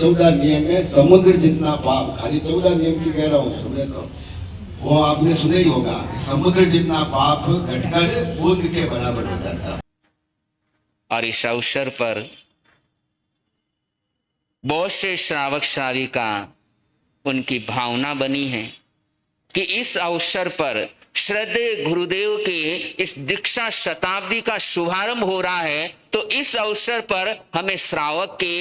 14 नियम में समुद्र जितना पाप, खाली 14 नियम की कह रहा हूँ, सुने तो वो आपने सुना ही होगा, समुद्र जितना पाप घटकर बूंद के बराबर हो जाता। और इस अवसर पर बहुत से श्रावक श्राविका उनकी भावना बनी है कि इस अवसर पर श्रद्धेय गुरुदेव के इस दीक्षा शताब्दी का शुभारंभ हो रहा है, तो इस अवसर पर हमें श्रावक के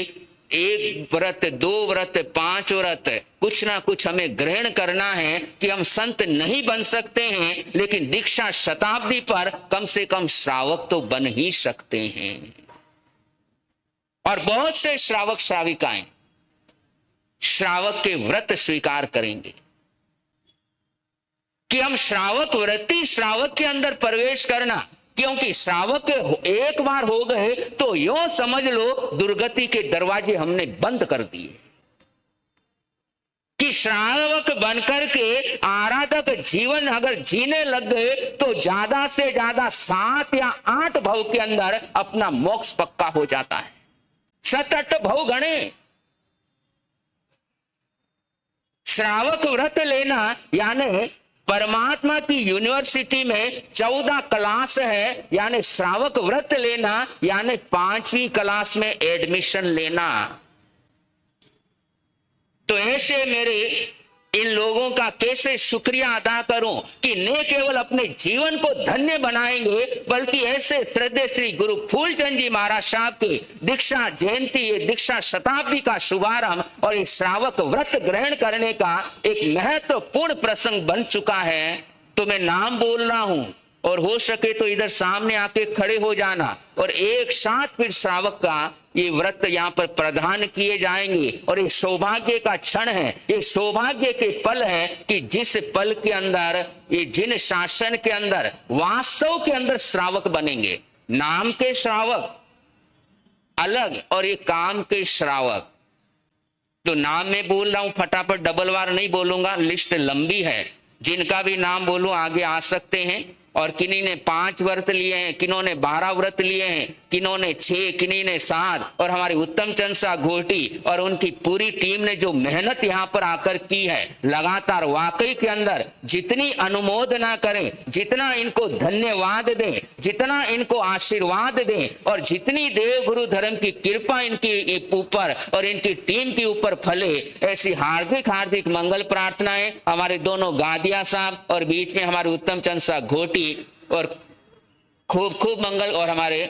1 व्रत, 2 व्रत, 5 व्रत कुछ ना कुछ हमें ग्रहण करना है कि हम संत नहीं बन सकते हैं, लेकिन दीक्षा शताब्दी पर कम से कम श्रावक तो बन ही सकते हैं। और बहुत से श्रावक श्राविकाएं श्रावक के व्रत स्वीकार करेंगे कि हम श्रावक व्रती श्रावक के अंदर प्रवेश करना, क्योंकि श्रावक एक बार हो गए तो यूं समझ लो दुर्गति के दरवाजे हमने बंद कर दिए कि श्रावक बनकर के आराधक जीवन अगर जीने लग गए तो ज्यादा से ज्यादा 7 या 8 भव के अंदर अपना मोक्ष पक्का हो जाता है। 7-8 भव गणे। श्रावक व्रत लेना यानी परमात्मा की यूनिवर्सिटी में 14 क्लास है, यानी श्रावक व्रत लेना यानी 5वीं क्लास में एडमिशन लेना। तो ऐसे मेरे इन लोगों का कैसे शुक्रिया अदा करूं कि न केवल अपने जीवन को धन्य बनाएंगे, बल्कि ऐसे श्रद्धेय श्री गुरु फूलचंद जी महाराज साहब के दीक्षा जयंती, ये दीक्षा शताब्दी का शुभारंभ और इस श्रावक व्रत ग्रहण करने का एक महत्वपूर्ण प्रसंग बन चुका है। तो मैं नाम बोल रहा हूं और हो सके तो इधर सामने आके खड़े हो जाना और एक साथ फिर श्रावक का ये व्रत यहाँ पर प्रदान किए जाएंगे। और ये सौभाग्य का क्षण है, ये सौभाग्य के पल है कि जिस पल के अंदर ये जिन शासन के अंदर वास्तव के अंदर श्रावक बनेंगे। नाम के श्रावक अलग और ये काम के श्रावक। तो नाम में बोल रहा हूं, फटाफट डबल वार नहीं बोलूंगा, लिस्ट लंबी है। जिनका भी नाम बोलूं आगे आ सकते हैं। और किन्हीं ने 5 व्रत लिए हैं, किन्हों ने 12 व्रत लिए हैं, किन्हों ने 6, किन्हीं ने 7। और हमारे उत्तम चंद शाह घोटी और उनकी पूरी टीम ने जो मेहनत यहाँ पर आकर की है लगातार, वाकई के अंदर जितनी अनुमोदना करें, जितना इनको धन्यवाद दें, जितना इनको आशीर्वाद दें और जितनी देव गुरु धर्म की कृपा इनकी ऊपर और इनकी टीम के ऊपर फले, ऐसी हार्दिक हार्दिक मंगल प्रार्थनाएं हमारे दोनों गादिया साहब और बीच में हमारे उत्तम चंद शाह घोटी और खूब खूब मंगल। और हमारे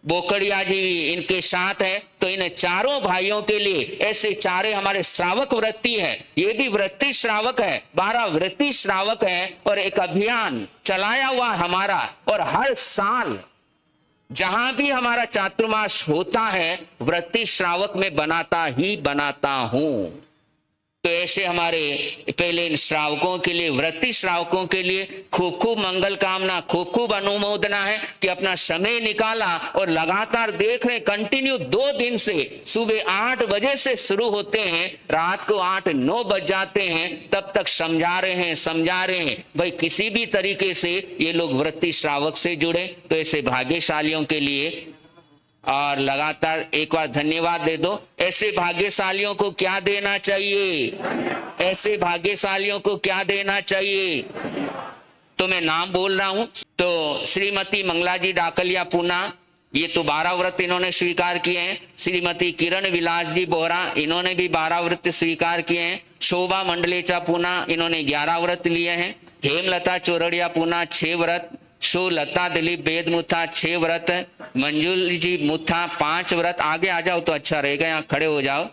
बोकड़िया जी भी इनके साथ है। तो इन चारों भाइयों के लिए ऐसे चारे हमारे श्रावक व्रती है, ये भी व्रती श्रावक है, 12 व्रती श्रावक है। और एक अभियान चलाया हुआ हमारा, और हर साल जहां भी हमारा चातुर्मास होता है व्रती श्रावक में बनाता ही बनाता हूं। तो ऐसे हमारे पहले इन श्रावकों के लिए, व्रती श्रावकों के लिए खूब खूब मंगल कामना, खूब खूब अनुमोदना है कि अपना समय निकाला और लगातार देख रहे, कंटिन्यू 2 दिन से सुबह 8 बजे से शुरू होते हैं, रात को 8-9 बज जाते हैं, तब तक समझा रहे हैं भाई किसी भी तरीके से ये लोग व्रती श्रावक से जुड़े। तो ऐसे भाग्यशालियों के लिए और लगातार एक बार धन्यवाद दे दो। ऐसे भाग्यशालियों को क्या देना चाहिए? ऐसे भाग्यशालियों को क्या देना चाहिए? तो मैं नाम बोल रहा हूं। तो श्रीमती मंगला जी डाकलिया पूना, ये तो 12 व्रत इन्होंने स्वीकार किए हैं। श्रीमती किरण विलास जी बोहरा, इन्होंने भी 12 व्रत स्वीकार किए हैं। शोभा मंडलेचा पूना, इन्होंने 11 व्रत लिए हैं। हेमलता चोरड़िया पूना 6 व्रत। शो लता दिलीप बेद मुथा 6 व्रत। मंजुल जी मुथा 5 व्रत। आगे आ जाओ तो अच्छा रहेगा, यहाँ खड़े हो जाओ।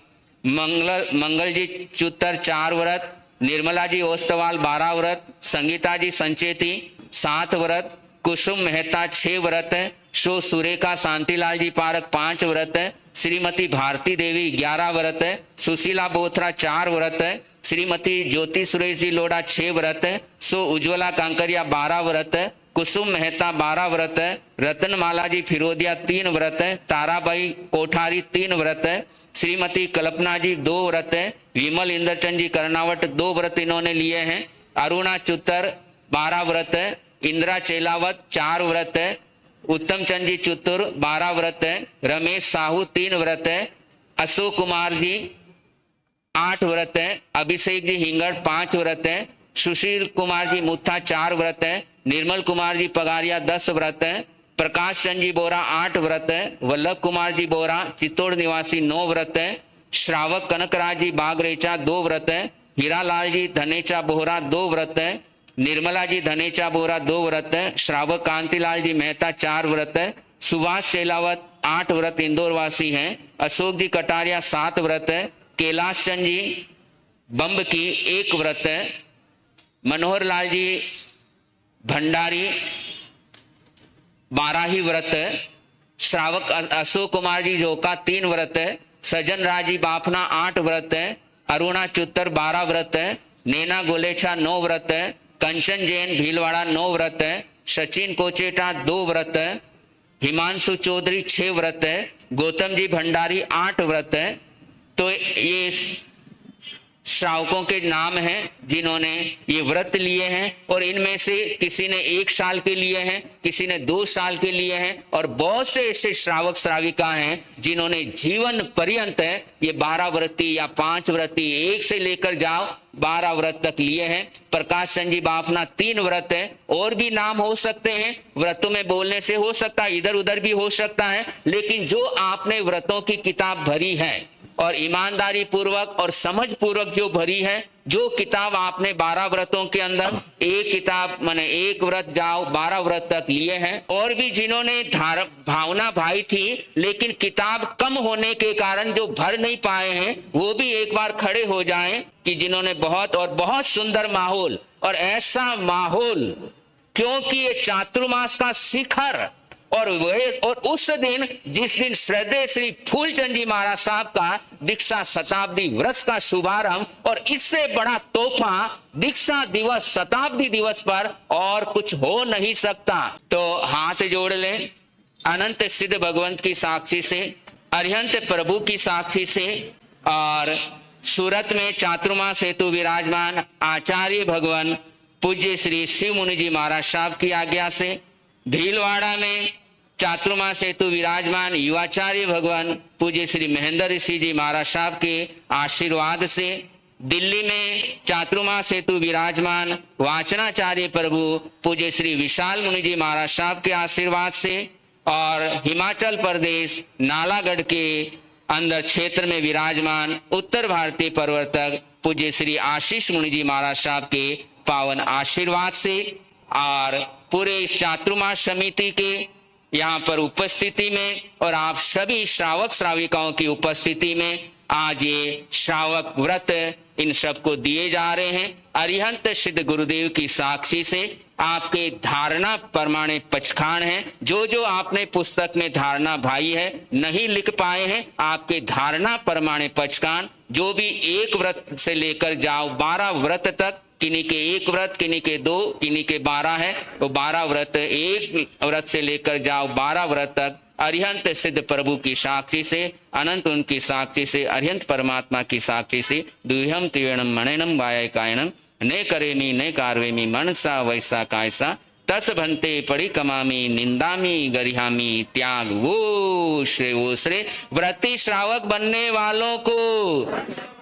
मंगल जी चुत्तर 4 व्रत। निर्मला जी ओस्तवाल 12 व्रत। संगीता जी संचेती 7 व्रत। कुसुम मेहता 6 व्रत। शो सुरेखा शांतिलाल जी पारक 5 व्रत। श्रीमती भारती देवी 11 व्रत। सुशीला बोथरा 4 व्रत। श्रीमती ज्योति सुरेश जी लोढ़ा 6 व्रत। सो उज्ज्वला कांकरिया 12 व्रत। कुसुम मेहता 12 व्रत। रतनमाला जी फिरोदिया 3 व्रत। ताराबाई कोठारी 3 व्रत। श्रीमती कल्पना जी 2 व्रत। विमल इंद्रचंद जी कर्नावट 2 व्रत इन्होंने लिए हैं। अरुणा चुत्तर 12 व्रत। इंदिरा चेलावत 4 व्रत। उत्तम चंद जी चुत्तुर 12 व्रत। रमेश साहू 3 व्रत। अशोक कुमार जी 8 व्रत है। अभिषेक जी हिंगड़ 5 व्रत है। सुशील कुमार जी मुथा 4 व्रत है। निर्मल कुमार जी पगारिया 10 व्रत है। प्रकाश चंद जी बोरा 8 व्रत है। वल्लभ कुमार जी बोरा चित्तौड़ निवासी 9 व्रत है। श्रावक कनकराज जी बागरेचा 2 व्रत है। हीरालाल जी धनेचा बोहरा 2 व्रत है। निर्मला जी धनेचा बोरा 2 व्रत है। श्रावक कांतिलाल जी मेहता 4 व्रत है। सुभाष शेलावत 8 व्रत इंदौर वासी हैं। अशोक जी कटारिया 7 व्रत है। कैलाश चंद जी बम्ब की 1 व्रत है। मनोहर लाल जी भंडारी 12 ही व्रत है। श्रावक अशोक कुमार जी जोका 3 व्रत है। सजन राज जी बाफना 8 व्रत है। अरुणा चुत्तर 12 व्रत है। नैना गोलेछा 9 व्रत है। कंचन जैन भीलवाड़ा 9 व्रत है। सचिन कोचेटा 2 व्रत है। हिमांशु चौधरी 6 व्रत है। गौतम जी भंडारी 8 व्रत है। तो ये श्रावकों के नाम हैं जिन्होंने ये व्रत लिए हैं, और इनमें से किसी ने 1 साल के लिए हैं, किसी ने 2 साल के लिए हैं, और बहुत से ऐसे श्रावक श्राविका हैं जिन्होंने जीवन पर्यंत है ये 12 व्रती या 5 व्रती 1 से लेकर जाओ 12 व्रत तक लिए हैं। प्रकाश चंद जी बाफना 3 व्रत है। और भी नाम हो सकते हैं, व्रतों में बोलने से हो सकता है, इधर उधर भी हो सकता है, लेकिन जो आपने व्रतों की किताब भरी है और ईमानदारी पूर्वक और समझ पूर्वक जो भरी है, जो किताब आपने 12 व्रतों के अंदर एक किताब माने 1 व्रत जाओ 12 व्रत तक लिए हैं, और भी जिन्होंने भावना भाई थी लेकिन किताब कम होने के कारण जो भर नहीं पाए हैं, वो भी एक बार खड़े हो जाएं कि जिन्होंने बहुत सुंदर माहौल, और ऐसा माहौल क्योंकि ये चातुर्मास का शिखर और उस दिन जिस दिन श्रद्धेय श्री फूलचंद जी महाराज साहब का दीक्षा शताब्दी वर्ष का शुभारंभ, और इससे बड़ा तोहफा दीक्षा दिवस शताब्दी दिवस पर और कुछ हो नहीं सकता। तो हाथ जोड़ लें अनंत सिद्ध भगवंत की साक्षी से, अरिहंत प्रभु की साक्षी से, और सूरत में चातुर्मास हेतु विराजमान आचार्य भगवान पूज्य श्री शिव मुनि जी महाराज साहब की आज्ञा से, भीलवाड़ा में चातुर्मास हेतु विराजमान युवाचार्य भगवान पूज्य श्री महेंद्र ऋषि जी महाराज साहब के आशीर्वाद से, दिल्ली में चातुर्मास हेतु विराजमान वाचनाचार्य प्रभु पूज्य श्री विशाल मुनि जी महाराज साहब के आशीर्वाद से, और हिमाचल प्रदेश नालागढ़ के अंदर क्षेत्र में विराजमान उत्तर भारतीय प्रवर्तक पूज्य श्री आशीष मुनि जी महाराज साहब के पावन आशीर्वाद से, और पूरे इस चातुर्मास समिति के यहाँ पर उपस्थिति में और आप सभी श्रावक श्राविकाओं की उपस्थिति में आज ये श्रावक व्रत इन सबको दिए जा रहे हैं। अरिहंत सिद्ध गुरुदेव की साक्षी से आपके धारणा प्रमाणे पचखान है, जो जो आपने पुस्तक में धारणा भाई है नहीं लिख पाए हैं, आपके धारणा प्रमाणे पचखान, जो भी 1 व्रत से लेकर जाओ 12 व्रत तक, किन्हीं के 1 व्रत, किन्हीं के 2, किन्हीं के 12 है, तो 12 व्रत 1 व्रत से लेकर जाओ 12 व्रत तक अरिहंत सिद्ध प्रभु की साक्षी से, अनंत उनकी साक्षी से, अरिहंत परमात्मा की साक्षी से, दुह्यम त्रिवेणम मणिनम वाय कायनम ने करेमी ने कारवेमी मनसा वैसा कायसा तस भंते पड़ी कमामी निंदामी गरिहामी त्याग वो श्रे व्रती श्रावक बनने वालों को,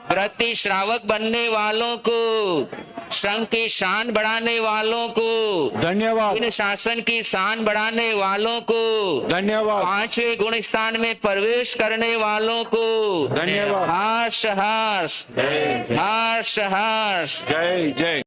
व्रती श्रावक बनने वालों को, संघ की शान बढ़ाने वालों को धन्यवाद, इन शासन की शान बढ़ाने वालों को धन्यवाद, 5वें गुण स्थान में प्रवेश करने वालों को धन्यवाद, हर्ष हर्ष हर्ष हर्ष जय जय।